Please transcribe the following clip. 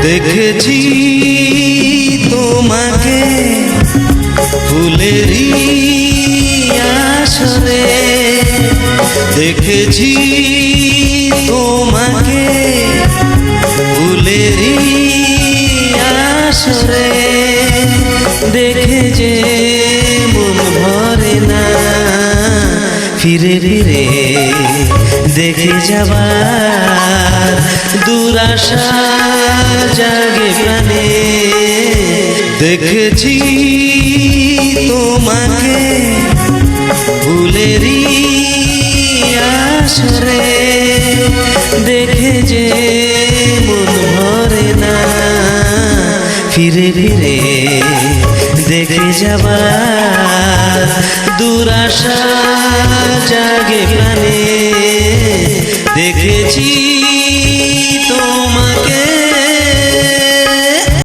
দেখেছি তোমাকে ফুলেরই আসরে, দেখেছি তোমাকে ফুলেরই আসরে, দেখে যে মন ভরে না, ফিরে ফিরে দেখে যাবার দুরাশা জাগে প্রাণে। দেখেছি তোমাকে ফুলেরই আসরে, দেখে যে মন ভরে না, ফিরে ফিরে দেখে যাবার দুরাশা জাগে প্রাণে। দেখেছি